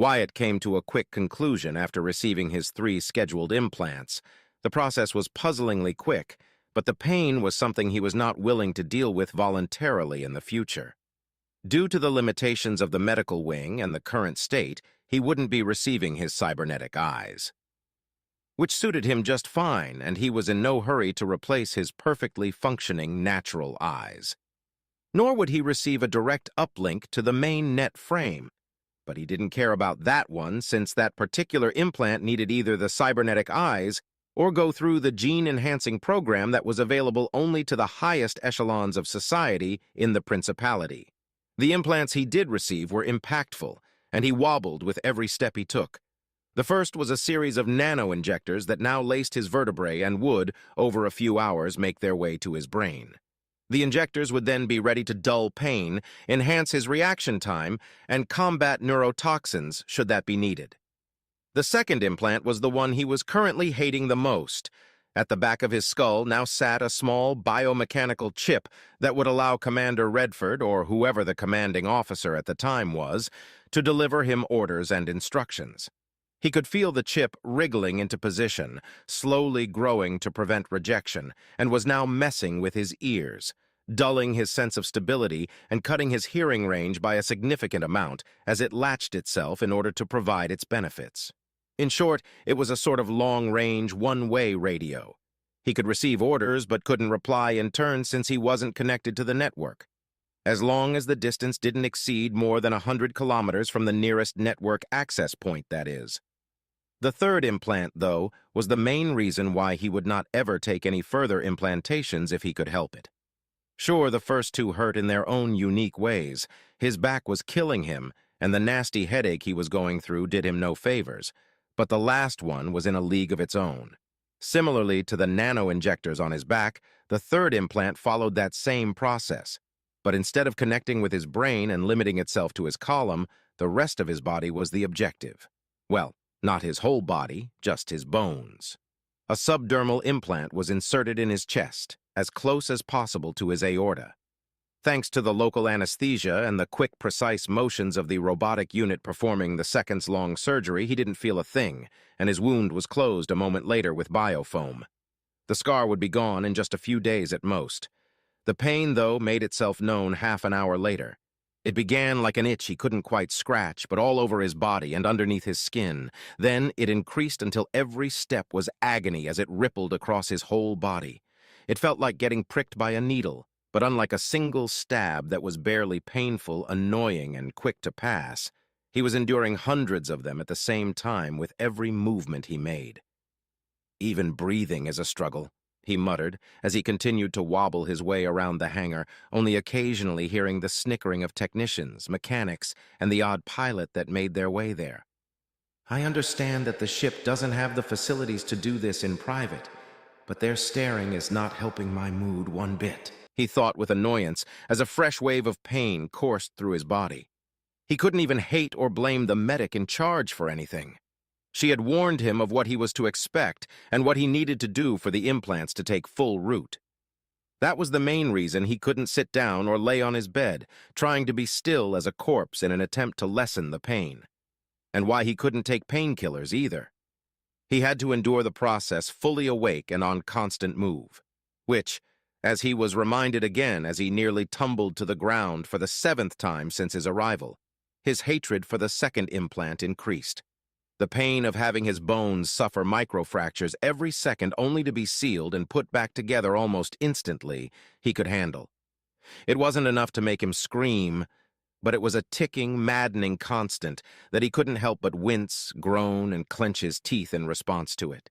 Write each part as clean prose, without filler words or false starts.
Wyatt came to a quick conclusion after receiving his 3 scheduled implants. The process was puzzlingly quick, but the pain was something he was not willing to deal with voluntarily in the future. Due to the limitations of the medical wing and the current state, he wouldn't be receiving his cybernetic eyes, which suited him just fine, and he was in no hurry to replace his perfectly functioning natural eyes. Nor would he receive a direct uplink to the main net frame, but he didn't care about that one since that particular implant needed either the cybernetic eyes or go through the gene-enhancing program that was available only to the highest echelons of society in the Principality. The implants he did receive were impactful, and he wobbled with every step he took. The first was a series of nano-injectors that now laced his vertebrae and would, over a few hours, make their way to his brain. The injectors would then be ready to dull pain, enhance his reaction time, and combat neurotoxins should that be needed. The second implant was the one he was currently hating the most. At the back of his skull now sat a small biomechanical chip that would allow Commander Redford, or whoever the commanding officer at the time was, to deliver him orders and instructions. He could feel the chip wriggling into position, slowly growing to prevent rejection, and was now messing with his ears, dulling his sense of stability and cutting his hearing range by a significant amount as it latched itself in order to provide its benefits. In short, it was a sort of long-range, one-way radio. He could receive orders but couldn't reply in turn since he wasn't connected to the network. As long as the distance didn't exceed more than 100 kilometers from the nearest network access point, that is. The third implant, though, was the main reason why he would not ever take any further implantations if he could help it. Sure, the first 2 hurt in their own unique ways. His back was killing him, and the nasty headache he was going through did him no favors. But the last one was in a league of its own. Similarly to the nano-injectors on his back, the third implant followed that same process. But instead of connecting with his brain and limiting itself to his column, the rest of his body was the objective. Well, not his whole body, just his bones. A subdermal implant was inserted in his chest, as close as possible to his aorta. Thanks to the local anesthesia and the quick, precise motions of the robotic unit performing the seconds-long surgery, he didn't feel a thing, and his wound was closed a moment later with biofoam. The scar would be gone in just a few days at most. The pain, though, made itself known half an hour later. It began like an itch he couldn't quite scratch, but all over his body and underneath his skin. Then it increased until every step was agony as it rippled across his whole body. It felt like getting pricked by a needle, but unlike a single stab that was barely painful, annoying, and quick to pass, he was enduring hundreds of them at the same time with every movement he made. Even breathing is a struggle, he muttered as he continued to wobble his way around the hangar, only occasionally hearing the snickering of technicians, mechanics, and the odd pilot that made their way there. I understand that the ship doesn't have the facilities to do this in private, but their staring is not helping my mood one bit, he thought with annoyance as a fresh wave of pain coursed through his body. He couldn't even hate or blame the medic in charge for anything. She had warned him of what he was to expect and what he needed to do for the implants to take full root. That was the main reason he couldn't sit down or lay on his bed, trying to be still as a corpse in an attempt to lessen the pain. And why he couldn't take painkillers either. He had to endure the process fully awake and on constant move, which, as he was reminded again as he nearly tumbled to the ground for the 7th time since his arrival, his hatred for the second implant increased. The pain of having his bones suffer microfractures every second only to be sealed and put back together almost instantly, he could handle. It wasn't enough to make him scream, but it was a ticking, maddening constant that he couldn't help but wince, groan, and clench his teeth in response to it.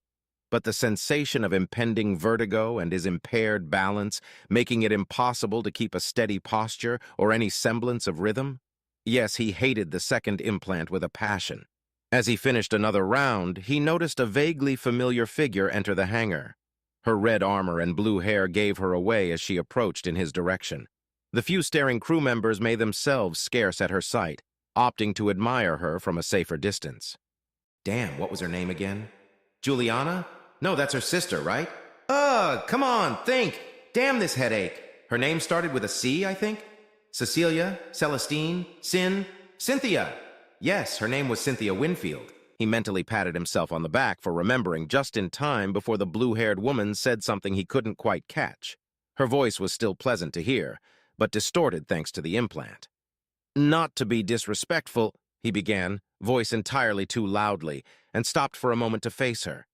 But the sensation of impending vertigo and his impaired balance, making it impossible to keep a steady posture or any semblance of rhythm? Yes, he hated the second implant with a passion. As he finished another round, he noticed a vaguely familiar figure enter the hangar. Her red armor and blue hair gave her away as she approached in his direction. The few staring crew members made themselves scarce at her sight, opting to admire her from a safer distance. Damn, what was her name again? Juliana? No, that's her sister, right? Ugh, come on, think! Damn this headache! Her name started with a C, I think? Cecilia, Celestine, Cynthia! Yes, her name was Cynthia Winfield. He mentally patted himself on the back for remembering just in time before the blue-haired woman said something he couldn't quite catch. Her voice was still pleasant to hear, but distorted thanks to the implant. Not to be disrespectful, he began, voice entirely too loudly, and stopped for a moment to face her.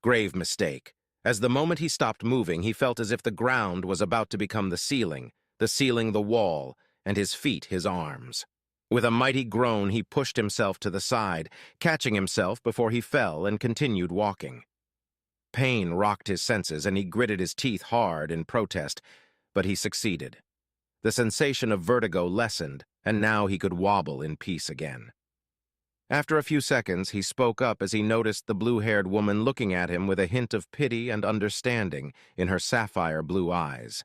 Grave mistake. As the moment he stopped moving, he felt as if the ground was about to become the ceiling the wall, and his feet his arms. With a mighty groan, he pushed himself to the side, catching himself before he fell and continued walking. Pain rocked his senses, and he gritted his teeth hard in protest, but he succeeded. The sensation of vertigo lessened, and now he could wobble in peace again. After a few seconds, he spoke up as he noticed the blue-haired woman looking at him with a hint of pity and understanding in her sapphire blue eyes.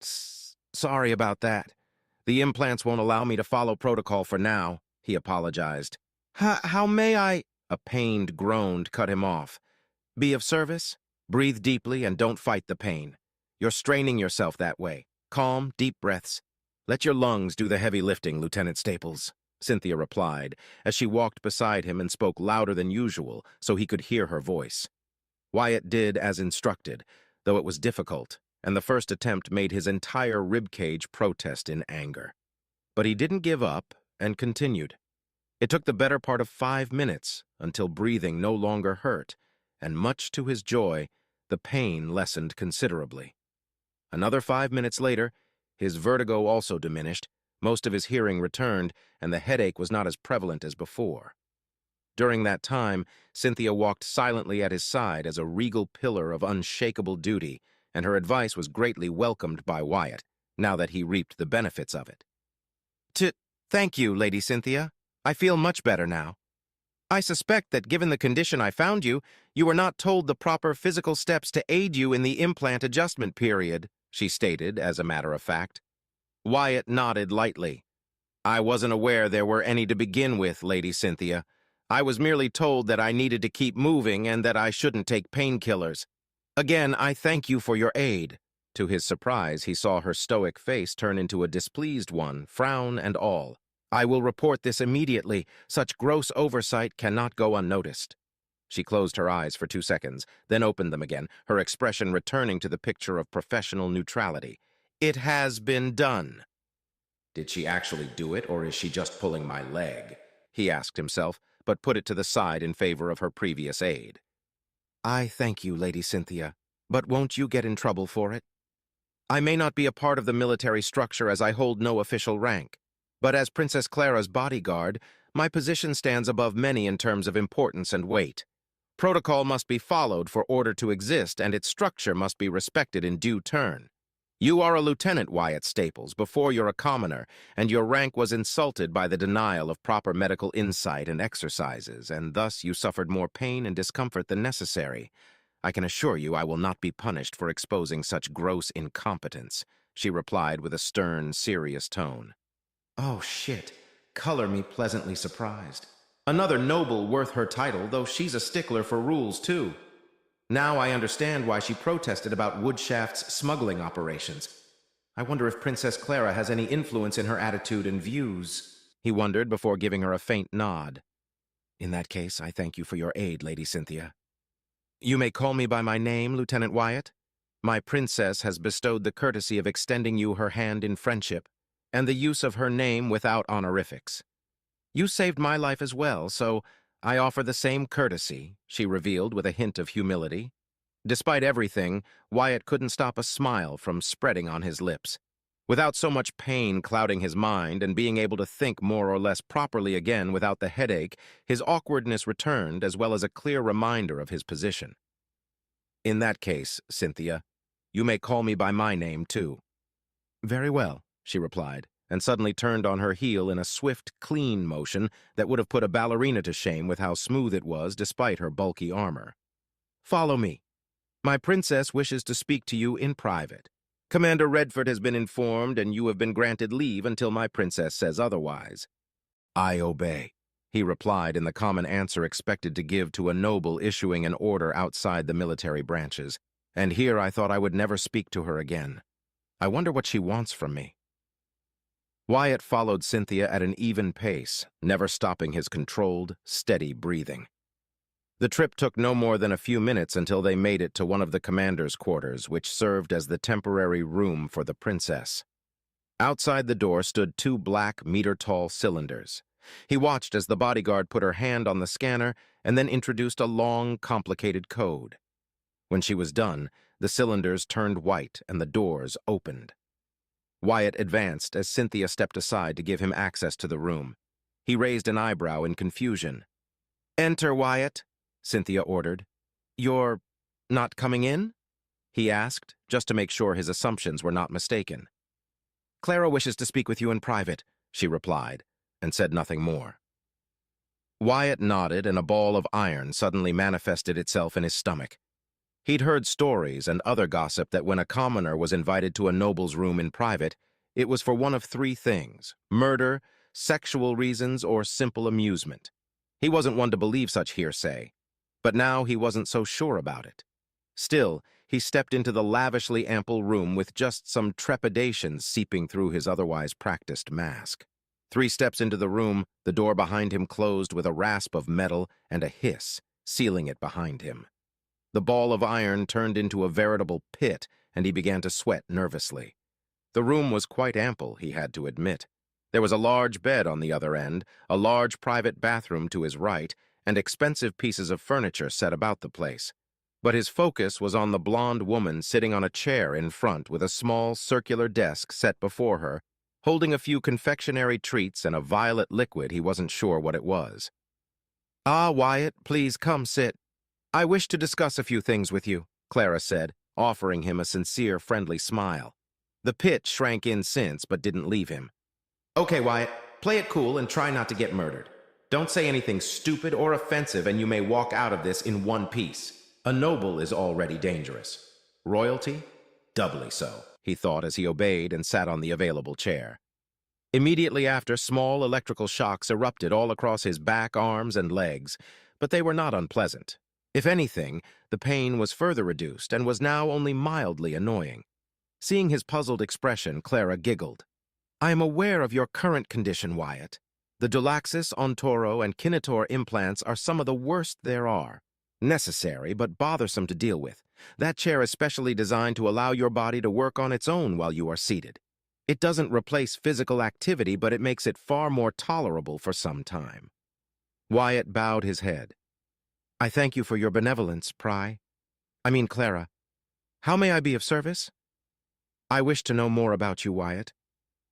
Sorry about that. The implants won't allow me to follow protocol for now, he apologized. How may I? A pained groan cut him off. Be of service? Breathe deeply and don't fight the pain. You're straining yourself that way. Calm, deep breaths. Let your lungs do the heavy lifting, Lieutenant Staples, Cynthia replied, as she walked beside him and spoke louder than usual so he could hear her voice. Wyatt did as instructed, though it was difficult, and the first attempt made his entire ribcage protest in anger. But he didn't give up and continued. It took the better part of 5 minutes until breathing no longer hurt, and much to his joy, the pain lessened considerably. Another 5 minutes later, his vertigo also diminished, most of his hearing returned, and the headache was not as prevalent as before. During that time, Cynthia walked silently at his side as a regal pillar of unshakable duty, and her advice was greatly welcomed by Wyatt, now that he reaped the benefits of it. Thank you, Lady Cynthia. I feel much better now. I suspect that given the condition I found you, you were not told the proper physical steps to aid you in the implant adjustment period, she stated, as a matter of fact. Wyatt nodded lightly. I wasn't aware there were any to begin with, Lady Cynthia. I was merely told that I needed to keep moving and that I shouldn't take painkillers. Again, I thank you for your aid. To his surprise, he saw her stoic face turn into a displeased one, frown and all. I will report this immediately. Such gross oversight cannot go unnoticed. She closed her eyes for 2 seconds, then opened them again, her expression returning to the picture of professional neutrality. It has been done. Did she actually do it, or is she just pulling my leg? He asked himself, but put it to the side in favor of her previous aid. I thank you, Lady Cynthia, but won't you get in trouble for it? I may not be a part of the military structure as I hold no official rank, but as Princess Clara's bodyguard, my position stands above many in terms of importance and weight. Protocol must be followed for order to exist, and its structure must be respected in due turn. You are a Lieutenant Wyatt Staples before you're a commoner, and your rank was insulted by the denial of proper medical insight and exercises, and thus you suffered more pain and discomfort than necessary. I can assure you I will not be punished for exposing such gross incompetence, she replied with a stern, serious tone. Oh, shit. Color me pleasantly surprised. Another noble worth her title, though she's a stickler for rules, too. Now I understand why she protested about Woodshaft's smuggling operations. I wonder if Princess Clara has any influence in her attitude and views, he wondered before giving her a faint nod. In that case, I thank you for your aid, Lady Cynthia. You may call me by my name, Lieutenant Wyatt. My princess has bestowed the courtesy of extending you her hand in friendship, and the use of her name without honorifics. You saved my life as well, so I offer the same courtesy, she revealed with a hint of humility. Despite everything, Wyatt couldn't stop a smile from spreading on his lips. Without so much pain clouding his mind and being able to think more or less properly again without the headache, his awkwardness returned as well as a clear reminder of his position. In that case, Cynthia, you may call me by my name, too. Very well, she replied, and suddenly turned on her heel in a swift, clean motion that would have put a ballerina to shame with how smooth it was despite her bulky armor. Follow me. My princess wishes to speak to you in private. Commander Redford has been informed, and you have been granted leave until my princess says otherwise. I obey, he replied in the common answer expected to give to a noble issuing an order outside the military branches, and here I thought I would never speak to her again. I wonder what she wants from me. Wyatt followed Cynthia at an even pace, never stopping his controlled, steady breathing. The trip took no more than a few minutes until they made it to one of the commander's quarters, which served as the temporary room for the princess. Outside the door stood two black, meter-tall cylinders. He watched as the bodyguard put her hand on the scanner and then introduced a long, complicated code. When she was done, the cylinders turned white and the doors opened. Wyatt advanced as Cynthia stepped aside to give him access to the room. He raised an eyebrow in confusion. "Enter, Wyatt," Cynthia ordered. "You're not coming in?" he asked, just to make sure his assumptions were not mistaken. "Clara wishes to speak with you in private," she replied, and said nothing more. Wyatt nodded, and a ball of iron suddenly manifested itself in his stomach. He'd heard stories and other gossip that when a commoner was invited to a noble's room in private, it was for one of three things: murder, sexual reasons, or simple amusement. He wasn't one to believe such hearsay, but now he wasn't so sure about it. Still, he stepped into the lavishly ample room with just some trepidation seeping through his otherwise practiced mask. 3 steps into the room, the door behind him closed with a rasp of metal and a hiss, sealing it behind him. The ball of iron turned into a veritable pit, and he began to sweat nervously. The room was quite ample, he had to admit. There was a large bed on the other end, a large private bathroom to his right, and expensive pieces of furniture set about the place. But his focus was on the blonde woman sitting on a chair in front with a small circular desk set before her, holding a few confectionery treats and a violet liquid he wasn't sure what it was. "Ah, Wyatt, please come sit. I wish to discuss a few things with you," Clara said, offering him a sincere, friendly smile. The pit shrank in since, but didn't leave him. "Okay, Wyatt, play it cool and try not to get murdered. Don't say anything stupid or offensive and you may walk out of this in one piece. A noble is already dangerous. Royalty? Doubly so," he thought as he obeyed and sat on the available chair. Immediately after, small electrical shocks erupted all across his back, arms, and legs, but they were not unpleasant. If anything, the pain was further reduced and was now only mildly annoying. Seeing his puzzled expression, Clara giggled. "I am aware of your current condition, Wyatt. The Dulaxis, Ontoro, and Kinator implants are some of the worst there are. Necessary, but bothersome to deal with. That chair is specially designed to allow your body to work on its own while you are seated. It doesn't replace physical activity, but it makes it far more tolerable for some time." Wyatt bowed his head. "I thank you for your benevolence, Clara. How may I be of service?" "I wish to know more about you, Wyatt.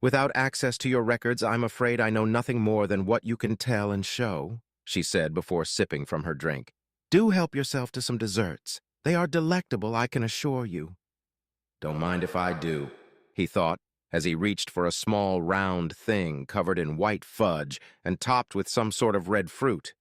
Without access to your records, I'm afraid I know nothing more than what you can tell and show," she said before sipping from her drink. "Do help yourself to some desserts. They are delectable, I can assure you." "Don't mind if I do," he thought, as he reached for a small, round thing covered in white fudge and topped with some sort of red fruit.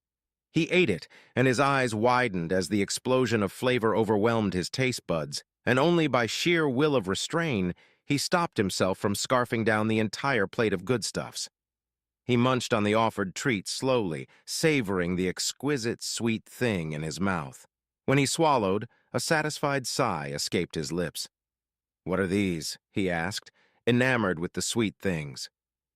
He ate it, and his eyes widened as the explosion of flavor overwhelmed his taste buds, and only by sheer will of restraint he stopped himself from scarfing down the entire plate of good stuffs. He munched on the offered treat slowly, savoring the exquisite sweet thing in his mouth. When he swallowed, a satisfied sigh escaped his lips. "What are these?" he asked, enamored with the sweet things.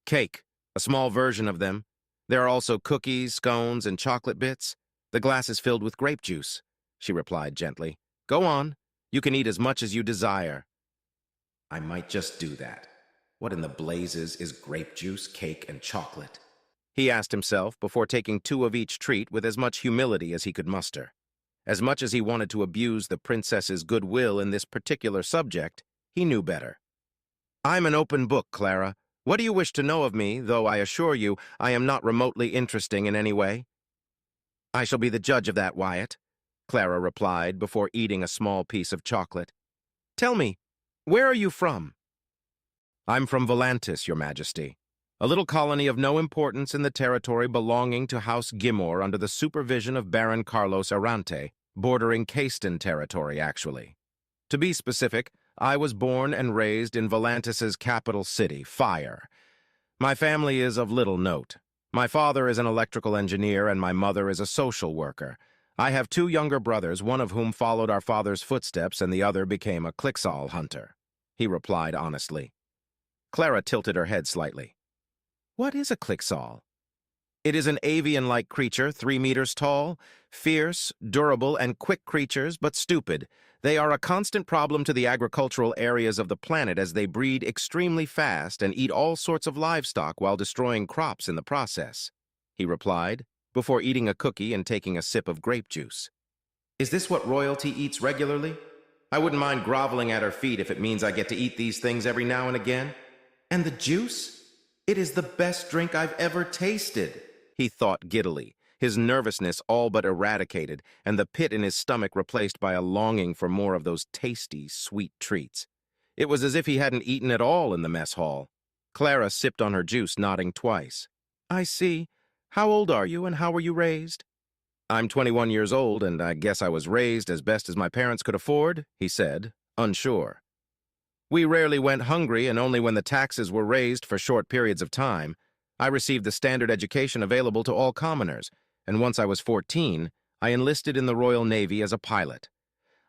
"Cake, a small version of them. There are also cookies, scones, and chocolate bits. The glass is filled with grape juice," she replied gently. "Go on. You can eat as much as you desire." "I might just do that. What in the blazes is grape juice, cake, and chocolate?" he asked himself before taking 2 of each treat with as much humility as he could muster. As much as he wanted to abuse the princess's goodwill in this particular subject, he knew better. "I'm an open book, Clara. What do you wish to know of me, though I assure you I am not remotely interesting in any way?" "I shall be the judge of that, Wyatt," Clara replied before eating a small piece of chocolate. "Tell me, where are you from?" "I'm from Volantis, Your Majesty, a little colony of no importance in the territory belonging to House Gimor under the supervision of Baron Carlos Arante, bordering Caiston territory, actually. To be specific, I was born and raised in Volantis's capital city, Fire. My family is of little note. My father is an electrical engineer and my mother is a social worker. I have 2 younger brothers, one of whom followed our father's footsteps and the other became a Clixal hunter," he replied honestly. Clara tilted her head slightly. What is a Clixol? It is an avian-like creature, 3 meters tall, fierce, durable, and quick creatures, but stupid. They are a constant problem to the agricultural areas of the planet as they breed extremely fast and eat all sorts of livestock while destroying crops in the process, he replied, before eating a cookie and taking a sip of grape juice. Is this what royalty eats regularly? I wouldn't mind groveling at her feet if it means I get to eat these things every now and again. And the juice? It is the best drink I've ever tasted, he thought giddily, his nervousness all but eradicated and the pit in his stomach replaced by a longing for more of those tasty, sweet treats. It was as if he hadn't eaten at all in the mess hall. Clara sipped on her juice, nodding twice. I see. How old are you and how were you raised? I'm 21 years old, and I guess I was raised as best as my parents could afford, he said, unsure. We rarely went hungry, and only when the taxes were raised for short periods of time. I received the standard education available to all commoners, and once I was 14, I enlisted in the Royal Navy as a pilot.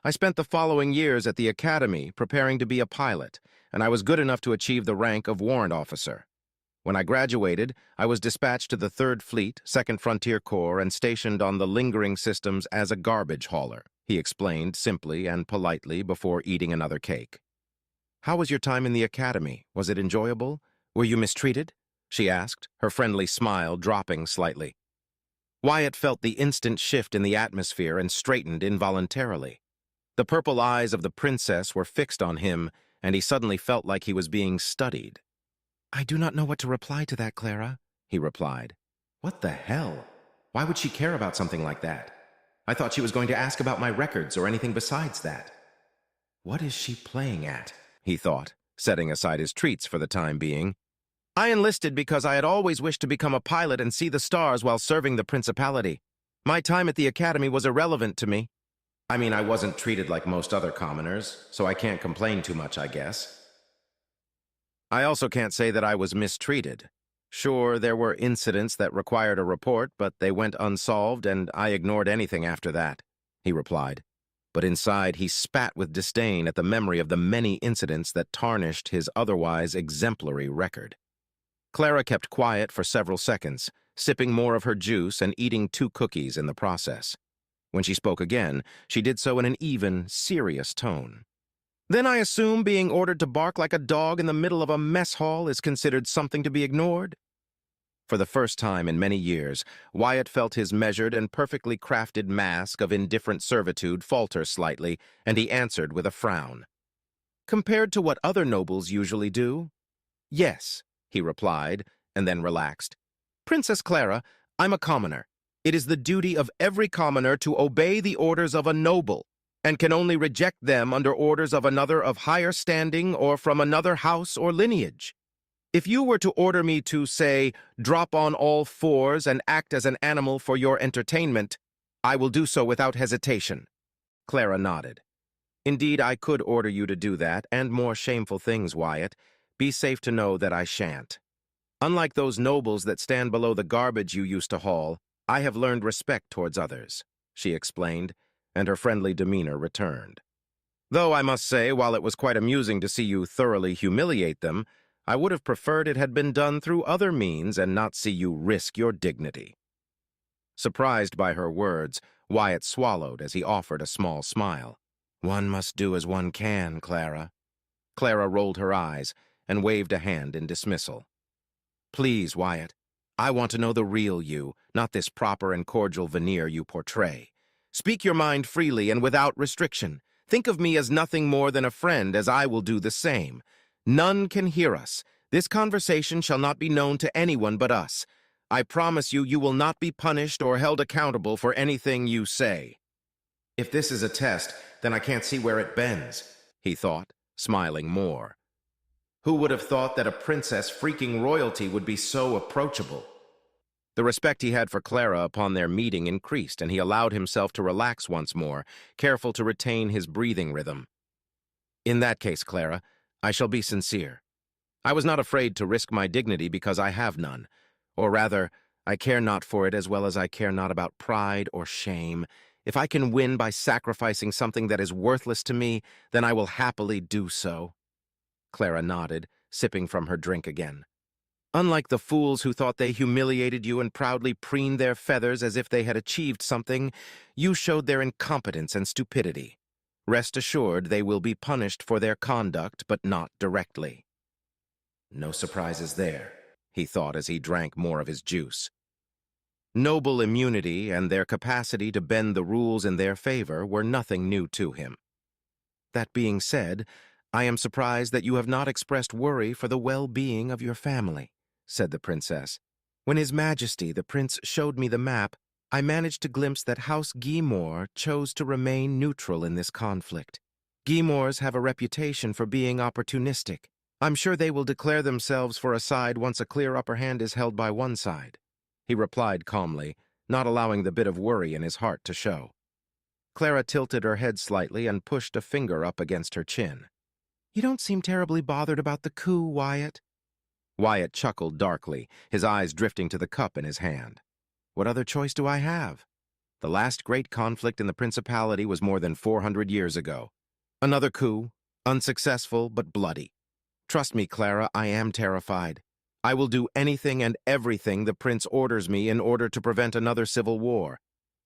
I spent the following years at the academy preparing to be a pilot, and I was good enough to achieve the rank of warrant officer. When I graduated, I was dispatched to the 3rd Fleet, 2nd Frontier Corps, and stationed on the lingering systems as a garbage hauler, he explained simply and politely before eating another cake. How was your time in the academy? Was it enjoyable? Were you mistreated? She asked, her friendly smile dropping slightly. Wyatt felt the instant shift in the atmosphere and straightened involuntarily. The purple eyes of the princess were fixed on him, and he suddenly felt like he was being studied. I do not know what to reply to that, Clara, he replied. What the hell? Why would she care about something like that? I thought she was going to ask about my records or anything besides that. What is she playing at? He thought, setting aside his treats for the time being. I enlisted because I had always wished to become a pilot and see the stars while serving the principality. My time at the academy was irrelevant to me. I mean, I wasn't treated like most other commoners, so I can't complain too much, I guess. I also can't say that I was mistreated. Sure, there were incidents that required a report, but they went unsolved, and I ignored anything after that, he replied. But inside, he spat with disdain at the memory of the many incidents that tarnished his otherwise exemplary record. Clara kept quiet for several seconds, sipping more of her juice and eating 2 cookies in the process. When she spoke again, she did so in an even, serious tone. Then I assume being ordered to bark like a dog in the middle of a mess hall is considered something to be ignored? For the first time in many years, Wyatt felt his measured and perfectly crafted mask of indifferent servitude falter slightly, and he answered with a frown. Compared to what other nobles usually do? Yes, he replied, and then relaxed. Princess Clara, I'm a commoner. It is the duty of every commoner to obey the orders of a noble, and can only reject them under orders of another of higher standing or from another house or lineage. If you were to order me to, say, drop on all fours and act as an animal for your entertainment, I will do so without hesitation. Clara nodded. Indeed, I could order you to do that, and more shameful things, Wyatt. Be safe to know that I shan't. Unlike those nobles that stand below the garbage you used to haul, I have learned respect towards others, she explained, and her friendly demeanor returned. Though I must say, while it was quite amusing to see you thoroughly humiliate them, I would have preferred it had been done through other means and not see you risk your dignity. Surprised by her words, Wyatt swallowed as he offered a small smile. One must do as one can, Clara. Clara rolled her eyes and waved a hand in dismissal. Please, Wyatt, I want to know the real you, not this proper and cordial veneer you portray. Speak your mind freely and without restriction. Think of me as nothing more than a friend, as I will do the same. None can hear us. This conversation shall not be known to anyone but us. I promise you, you will not be punished or held accountable for anything you say. If this is a test, then I can't see where it bends, he thought, smiling more. Who would have thought that a princess freaking royalty would be so approachable? The respect he had for Clara upon their meeting increased, and he allowed himself to relax once more, careful to retain his breathing rhythm. In that case, Clara, I shall be sincere. I was not afraid to risk my dignity because I have none. Or rather, I care not for it as well as I care not about pride or shame. If I can win by sacrificing something that is worthless to me, then I will happily do so. Clara nodded, sipping from her drink again. Unlike the fools who thought they humiliated you and proudly preened their feathers as if they had achieved something, you showed their incompetence and stupidity. Rest assured they will be punished for their conduct, but not directly. No surprises there, he thought as he drank more of his juice. Noble immunity and their capacity to bend the rules in their favor were nothing new to him. That being said, I am surprised that you have not expressed worry for the well-being of your family, said the princess. When His Majesty the Prince showed me the map, I managed to glimpse that House Guimore chose to remain neutral in this conflict. Guimores have a reputation for being opportunistic. I'm sure they will declare themselves for a side once a clear upper hand is held by one side, he replied calmly, not allowing the bit of worry in his heart to show. Clara tilted her head slightly and pushed a finger up against her chin. You don't seem terribly bothered about the coup, Wyatt. Wyatt chuckled darkly, his eyes drifting to the cup in his hand. What other choice do I have? The last great conflict in the Principality was more than 400 years ago. Another coup, unsuccessful but bloody. Trust me, Clara, I am terrified. I will do anything and everything the Prince orders me in order to prevent another civil war.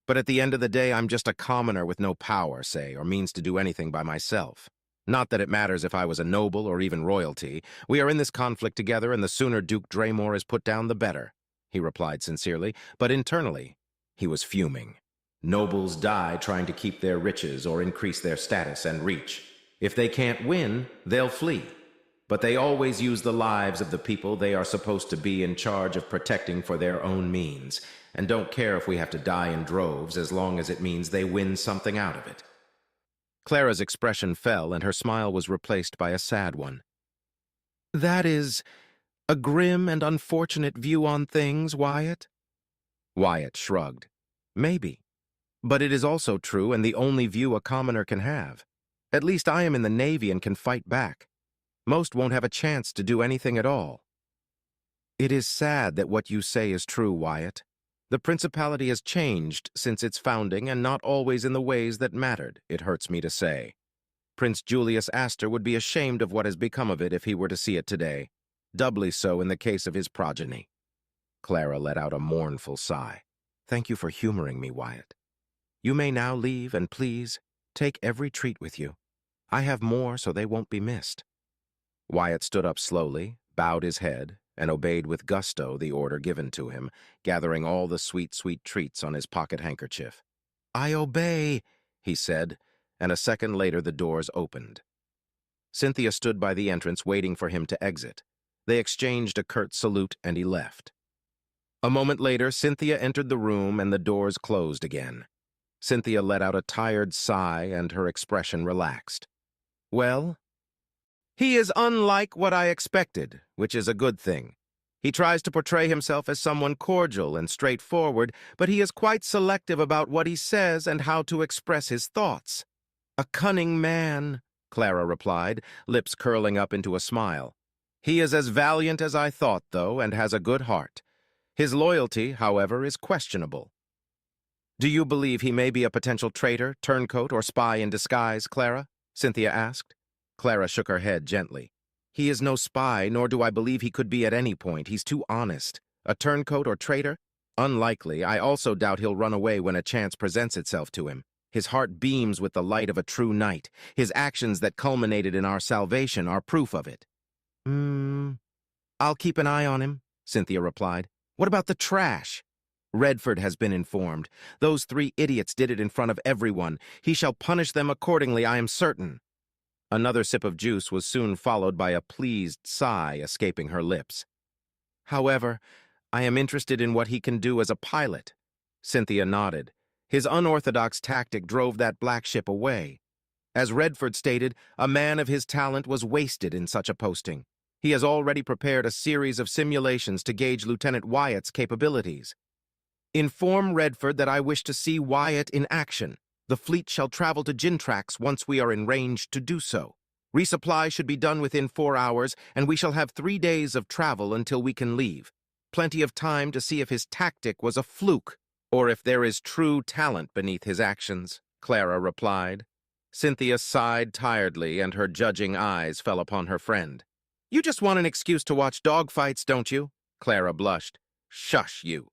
But at the end of the day, I'm just a commoner with no power, say, or means to do anything by myself. Not that it matters if I was a noble or even royalty. We are in this conflict together, and the sooner Duke Draymore is put down, the better, he replied sincerely, but internally, he was fuming. Nobles die trying to keep their riches or increase their status and reach. If they can't win, they'll flee. But they always use the lives of the people they are supposed to be in charge of protecting for their own means, and don't care if we have to die in droves as long as it means they win something out of it. Clara's expression fell, and her smile was replaced by a sad one. That is a grim and unfortunate view on things, Wyatt? Wyatt shrugged. Maybe. But it is also true and the only view a commoner can have. At least I am in the Navy and can fight back. Most won't have a chance to do anything at all. It is sad that what you say is true, Wyatt. The Principality has changed since its founding and not always in the ways that mattered, it hurts me to say. Prince Julius Astor would be ashamed of what has become of it if he were to see it today, doubly so in the case of his progeny. Clara let out a mournful sigh. Thank you for humoring me, Wyatt. You may now leave, and please, take every treat with you. I have more so they won't be missed. Wyatt stood up slowly, bowed his head, and obeyed with gusto the order given to him, gathering all the sweet, sweet treats on his pocket handkerchief. I obey, he said, and a second later the doors opened. Cynthia stood by the entrance waiting for him to exit. They exchanged a curt salute and he left. A moment later, Cynthia entered the room and the doors closed again. Cynthia let out a tired sigh and her expression relaxed. Well? He is unlike what I expected, which is a good thing. He tries to portray himself as someone cordial and straightforward, but he is quite selective about what he says and how to express his thoughts. A cunning man, Clara replied, lips curling up into a smile. He is as valiant as I thought, though, and has a good heart. His loyalty, however, is questionable. Do you believe he may be a potential traitor, turncoat, or spy in disguise, Clara? Cynthia asked. Clara shook her head gently. He is no spy, nor do I believe he could be at any point. He's too honest. A turncoat or traitor? Unlikely. I also doubt he'll run away when a chance presents itself to him. His heart beams with the light of a true knight. His actions that culminated in our salvation are proof of it. I'll keep an eye on him, Cynthia replied. What about the trash? Redford has been informed. Those 3 idiots did it in front of everyone. He shall punish them accordingly, I am certain. Another sip of juice was soon followed by a pleased sigh escaping her lips. However, I am interested in what he can do as a pilot. Cynthia nodded. His unorthodox tactic drove that black ship away. As Redford stated, a man of his talent was wasted in such a posting. He has already prepared a series of simulations to gauge Lieutenant Wyatt's capabilities. Inform Redford that I wish to see Wyatt in action. The fleet shall travel to Gintrax once we are in range to do so. Resupply should be done within 4 hours, and we shall have 3 days of travel until we can leave. Plenty of time to see if his tactic was a fluke, or if there is true talent beneath his actions, Clara replied. Cynthia sighed tiredly, and her judging eyes fell upon her friend. You just want an excuse to watch dogfights, don't you? Clara blushed. Shush, you.